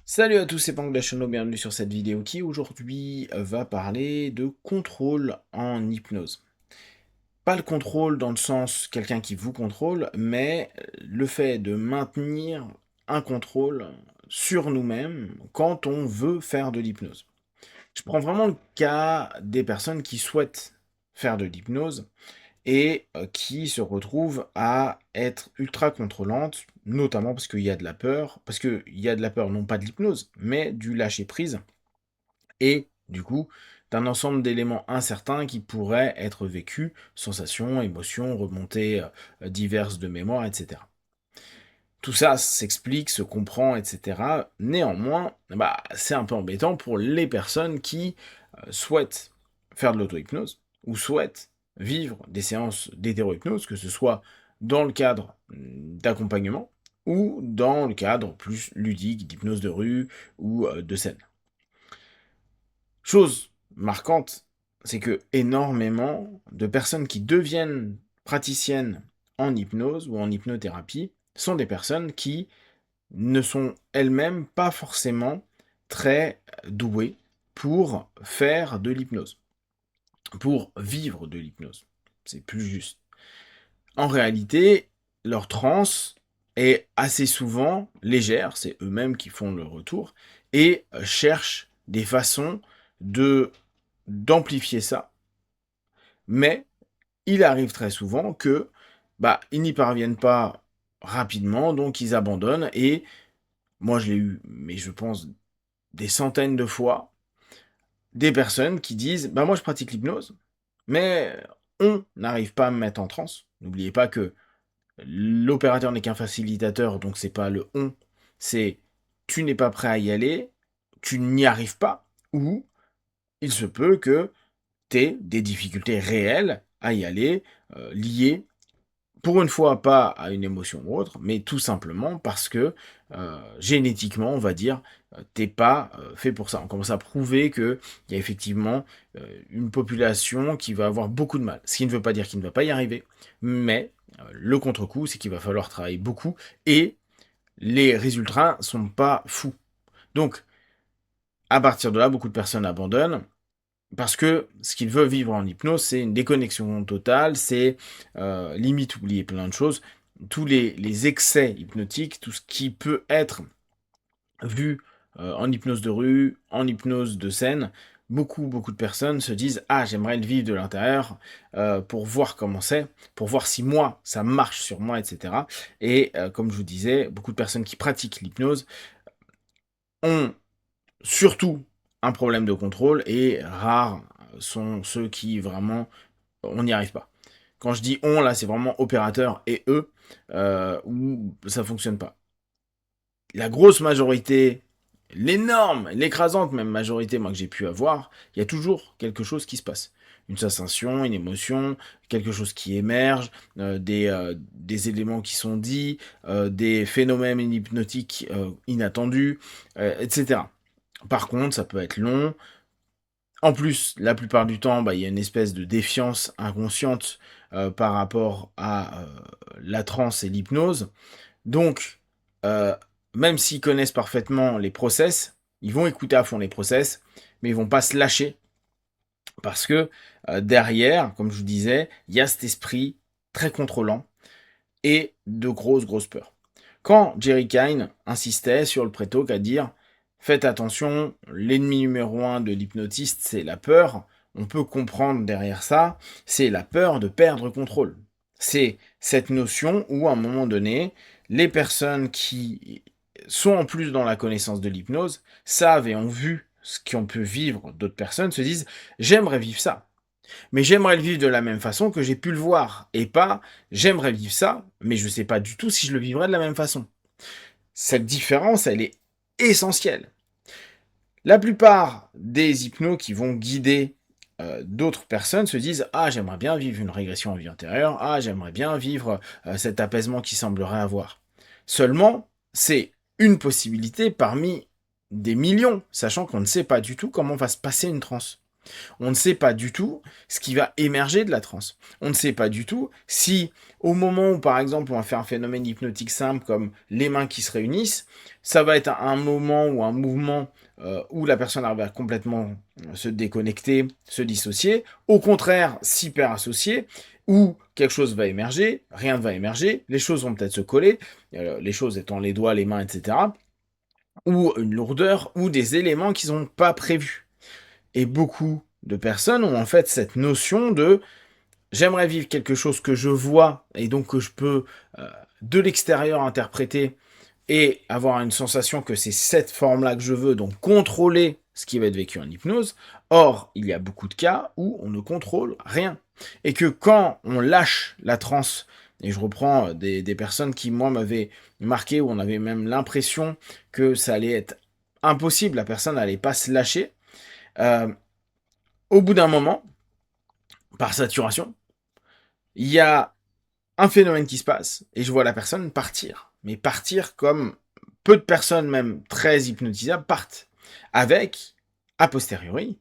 Salut à tous, c'est Pank Dachono, bienvenue sur cette vidéo qui aujourd'hui va parler de contrôle en hypnose. Pas le contrôle dans le sens quelqu'un qui vous contrôle, mais le fait de maintenir un contrôle sur nous-mêmes quand on veut faire de l'hypnose. Je prends vraiment le cas des personnes qui souhaitent faire de l'hypnose et qui se retrouvent à être ultra contrôlantes, notamment parce qu'il y a de la peur, parce qu'il y a de la peur non pas de l'hypnose, mais du lâcher-prise, et du coup d'un ensemble d'éléments incertains qui pourraient être vécus, sensations, émotions, remontées diverses de mémoire, etc. Tout ça s'explique, se comprend, etc. Néanmoins, c'est un peu embêtant pour les personnes qui souhaitent faire de l'auto-hypnose ou souhaitent vivre des séances d'hétéro-hypnose, que ce soit dans le cadre d'accompagnement ou dans le cadre plus ludique d'hypnose de rue ou de scène. Chose marquante, c'est que énormément de personnes qui deviennent praticiennes en hypnose ou en hypnothérapie sont des personnes qui ne sont elles-mêmes pas forcément très douées pour faire de l'hypnose, pour vivre de l'hypnose. C'est plus juste. En réalité, leur transe est assez souvent légère, c'est eux-mêmes qui font le retour, et cherchent des façons de d'amplifier ça. Mais il arrive très souvent que ils n'y parviennent pas rapidement, donc ils abandonnent, et moi je l'ai eu, mais je pense des centaines de fois, des personnes qui disent moi je pratique l'hypnose, mais on n'arrive pas à me mettre en transe. N'oubliez pas que l'opérateur n'est qu'un facilitateur, donc c'est pas le on, c'est tu n'es pas prêt à y aller, tu n'y arrives pas, ou il se peut que tu aies des difficultés réelles à y aller, liées pour une fois pas à une émotion ou autre, mais tout simplement parce que génétiquement, on va dire, t'es pas fait pour ça. On commence à prouver qu'il y a effectivement une population qui va avoir beaucoup de mal. Ce qui ne veut pas dire qu'il ne va pas y arriver, mais le contre-coup, c'est qu'il va falloir travailler beaucoup et les résultats sont pas fous. Donc, à partir de là, beaucoup de personnes abandonnent. Parce que ce qu'il veut vivre en hypnose, c'est une déconnexion totale, c'est limite oublier plein de choses. Tous les excès hypnotiques, tout ce qui peut être vu en hypnose de rue, en hypnose de scène, beaucoup de personnes se disent ah, j'aimerais le vivre de l'intérieur pour voir comment c'est, pour voir si moi ça marche sur moi, etc. Et comme je vous disais, beaucoup de personnes qui pratiquent l'hypnose ont surtout un problème de contrôle et rares sont ceux qui vraiment on n'y arrive pas. Quand je dis on, là, c'est vraiment opérateur et eux, où ça fonctionne pas. La grosse majorité, l'énorme, l'écrasante même majorité, moi, que j'ai pu avoir, il y a toujours quelque chose qui se passe. Une sensation, une émotion, quelque chose qui émerge, des éléments qui sont dits, des phénomènes hypnotiques inattendus, etc. Par contre, ça peut être long. En plus, la plupart du temps, il y a une espèce de défiance inconsciente par rapport à la transe et l'hypnose. Donc, euh, même s'ils connaissent parfaitement les process, ils vont écouter à fond les process, mais ils vont pas se lâcher parce que derrière, comme je vous disais, il y a cet esprit très contrôlant et de grosses peurs. Quand Jerry Kine insistait sur le prétoc à dire faites attention, l'ennemi numéro un de l'hypnotiste, c'est la peur, on peut comprendre derrière ça, c'est la peur de perdre contrôle. C'est cette notion où, à un moment donné, les personnes qui sont en plus dans la connaissance de l'hypnose savent et ont vu ce qu'on peut vivre d'autres personnes, se disent j'aimerais vivre ça. Mais j'aimerais le vivre de la même façon que j'ai pu le voir. Et pas, j'aimerais vivre ça, mais je ne sais pas du tout si je le vivrais de la même façon. Cette différence, elle est essentielle. La plupart des hypnos qui vont guider d'autres personnes se disent ah, j'aimerais bien vivre une régression en vie antérieure, ah, j'aimerais bien vivre cet apaisement qui semblerait avoir. Seulement, c'est une possibilité parmi des millions, sachant qu'on ne sait pas du tout comment va se passer une transe. On ne sait pas du tout ce qui va émerger de la transe. On ne sait pas du tout si, au moment où, par exemple, on va faire un phénomène hypnotique simple comme les mains qui se réunissent, ça va être un moment ou un mouvement où la personne va complètement se déconnecter, se dissocier. Au contraire, s'hyper associer, où quelque chose va émerger, rien ne va émerger, les choses vont peut-être se coller, les choses étant les doigts, les mains, etc., ou une lourdeur, ou des éléments qu'ils n'ont pas prévus. Et beaucoup de personnes ont en fait cette notion de j'aimerais vivre quelque chose que je vois et donc que je peux de l'extérieur interpréter et avoir une sensation que c'est cette forme-là que je veux, donc contrôler ce qui va être vécu en hypnose. Or, il y a beaucoup de cas où on ne contrôle rien. Et que quand on lâche la transe, et je reprends des personnes qui, moi, m'avaient marqué, où on avait même l'impression que ça allait être impossible, la personne n'allait pas se lâcher, euh, au bout d'un moment, par saturation, il y a un phénomène qui se passe et je vois la personne partir. Mais partir comme peu de personnes, même très hypnotisables, partent. Avec, a posteriori,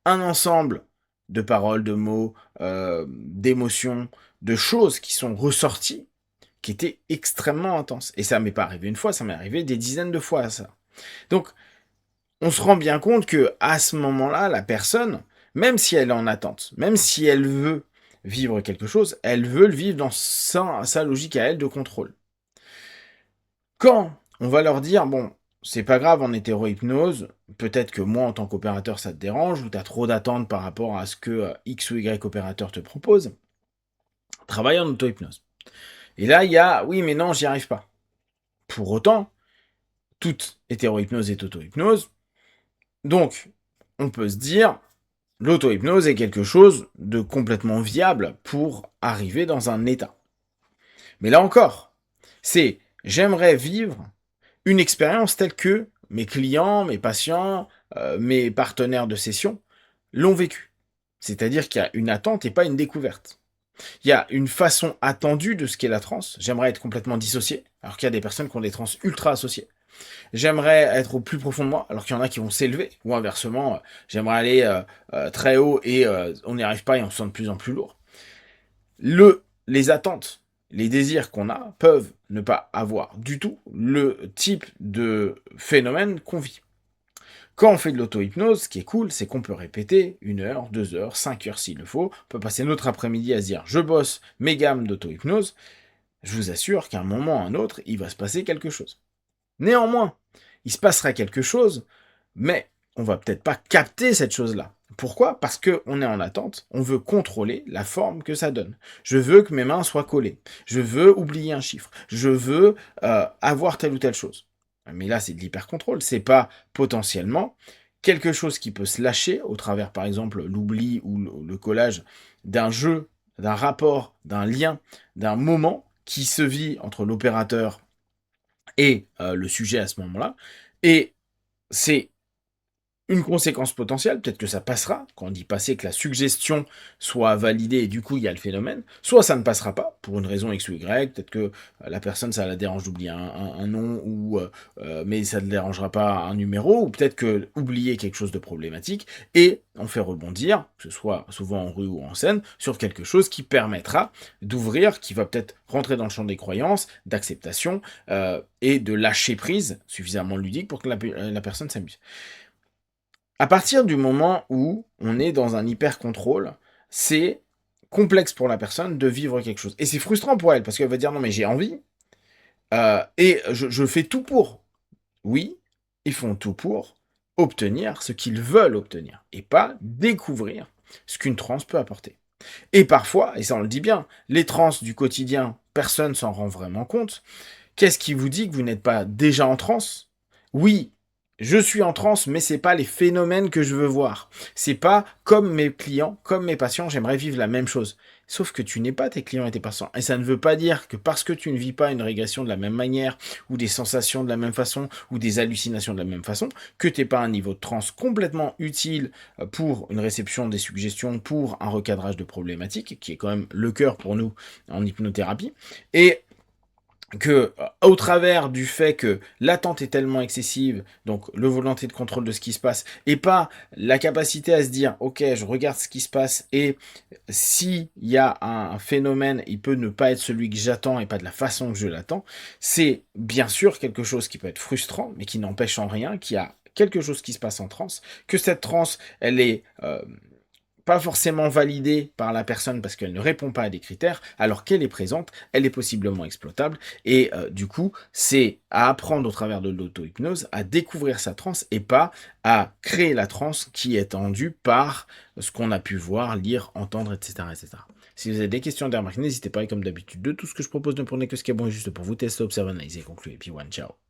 un ensemble de paroles, de mots, d'émotions, de choses qui sont ressorties, qui étaient extrêmement intenses. Et ça m'est pas arrivé une fois, ça m'est arrivé des dizaines de fois à ça. Donc, on se rend bien compte que à ce moment-là, la personne, même si elle est en attente, même si elle veut vivre quelque chose, elle veut le vivre dans sa logique à elle de contrôle. Quand on va leur dire, bon, c'est pas grave en hétérohypnose, peut-être que moi en tant qu'opérateur ça te dérange, ou tu as trop d'attentes par rapport à ce que X ou Y opérateur te propose, travaille en auto-hypnose. Et là, il y a, oui, mais non, j'y arrive pas. Pour autant, toute hétérohypnose est auto-hypnose, donc on peut se dire, l'auto-hypnose est quelque chose de complètement viable pour arriver dans un état. Mais là encore, c'est j'aimerais vivre une expérience telle que mes clients, mes patients, mes partenaires de session l'ont vécu. C'est-à-dire qu'il y a une attente et pas une découverte. Il y a une façon attendue de ce qu'est la transe. J'aimerais être complètement dissocié, alors qu'il y a des personnes qui ont des trans ultra associées. J'aimerais être au plus profond de moi, alors qu'il y en a qui vont s'élever. Ou inversement, j'aimerais aller très haut et on n'y arrive pas et on se sent de plus en plus lourd. Les attentes, les désirs qu'on a peuvent ne pas avoir du tout le type de phénomène qu'on vit. Quand on fait de l'auto-hypnose, ce qui est cool, c'est qu'on peut répéter 1 heure, 2 heures, 5 heures s'il le faut. On peut passer notre après-midi à se dire je bosse mes gammes d'auto-hypnose. Je vous assure qu'à un moment ou à un autre, il va se passer quelque chose. Néanmoins, il se passera quelque chose, mais on va peut-être pas capter cette chose-là. Pourquoi? Parce qu'on est en attente, on veut contrôler la forme que ça donne. Je veux que mes mains soient collées, je veux oublier un chiffre, je veux avoir telle ou telle chose. Mais là, c'est de l'hyper-contrôle, c'est pas potentiellement quelque chose qui peut se lâcher au travers, par exemple, l'oubli ou le collage d'un jeu, d'un rapport, d'un lien, d'un moment qui se vit entre l'opérateur et le sujet à ce moment-là. Et c'est une conséquence potentielle, peut-être que ça passera, quand on dit passer, que la suggestion soit validée et du coup il y a le phénomène, soit ça ne passera pas, pour une raison X ou Y, peut-être que la personne ça la dérange d'oublier un nom, ou, mais ça ne dérangera pas un numéro, ou peut-être que oublier quelque chose de problématique, et on fait rebondir, que ce soit souvent en rue ou en scène, sur quelque chose qui permettra d'ouvrir, qui va peut-être rentrer dans le champ des croyances, d'acceptation, et de lâcher prise suffisamment ludique pour que la personne s'amuse. À partir du moment où on est dans un hyper-contrôle, c'est complexe pour la personne de vivre quelque chose. Et c'est frustrant pour elle, parce qu'elle va dire non mais j'ai envie, et je fais tout pour. Oui, ils font tout pour obtenir ce qu'ils veulent obtenir, et pas découvrir ce qu'une transe peut apporter. Et parfois, et ça on le dit bien, les trans du quotidien, personne s'en rend vraiment compte. Qu'est-ce qui vous dit que vous n'êtes pas déjà en transe? Oui, je suis en transe, mais c'est pas les phénomènes que je veux voir. C'est pas comme mes clients, comme mes patients, j'aimerais vivre la même chose. Sauf que tu n'es pas tes clients et tes patients. Et ça ne veut pas dire que parce que tu ne vis pas une régression de la même manière, ou des sensations de la même façon, ou des hallucinations de la même façon, que tu n'es pas un niveau de transe complètement utile pour une réception des suggestions, pour un recadrage de problématiques, qui est quand même le cœur pour nous en hypnothérapie. Et que, au travers du fait que l'attente est tellement excessive, donc le volonté de contrôle de ce qui se passe, et pas la capacité à se dire: «OK, je regarde ce qui se passe et s'il y a un phénomène, il peut ne pas être celui que j'attends et pas de la façon que je l'attends». C'est bien sûr quelque chose qui peut être frustrant, mais qui n'empêche en rien qu'il y a quelque chose qui se passe en transe, que cette transe, elle est, pas forcément validée par la personne parce qu'elle ne répond pas à des critères, alors qu'elle est présente, elle est possiblement exploitable et du coup, c'est à apprendre au travers de l'auto-hypnose à découvrir sa transe et pas à créer la transe qui est tendue par ce qu'on a pu voir, lire, entendre, et cetera, et cetera. Si vous avez des questions, des remarques, n'hésitez pas et comme d'habitude, de tout ce que je propose ne prenez que ce qui est bon et juste pour vous. Testez, observez, analysez, concluez et puis one, ciao.